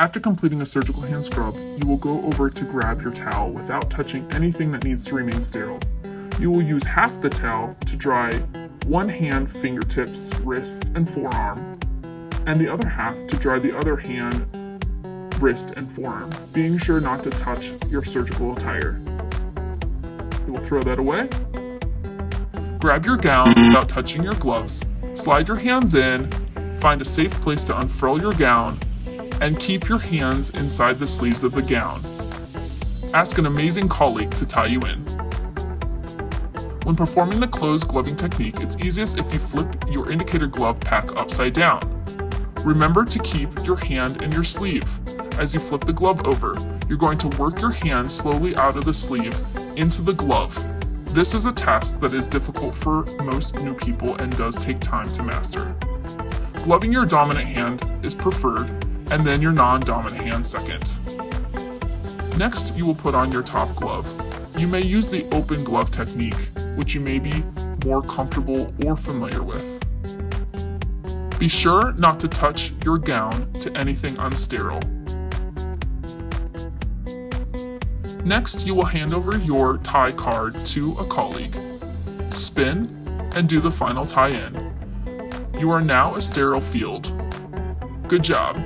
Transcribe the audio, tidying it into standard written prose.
After completing a surgical hand scrub, you will go over to grab your towel without touching anything that needs to remain sterile. You will use half the towel to dry one hand, fingertips, wrists, and forearm, and the other half to dry the other hand, wrist, and forearm, being sure not to touch your surgical attire. You will throw that away. Grab your gown without touching your gloves, slide your hands in, find a safe place to unfurl your gown, and keep your hands inside the sleeves of the gown. Ask an amazing colleague to tie you in. When performing the closed gloving technique, it's easiest if you flip your indicator glove pack upside down. Remember to keep your hand in your sleeve. As you flip the glove over, you're going to work your hand slowly out of the sleeve into the glove. This is a task that is difficult for most new people and does take time to master. Gloving your dominant hand is preferred, and then your non-dominant hand second. Next, you will put on your top glove. You may use the open glove technique, which you may be more comfortable or familiar with. Be sure not to touch your gown to anything unsterile. Next, you will hand over your tie card to a colleague, spin, and do the final tie-in. You are now a sterile field. Good job.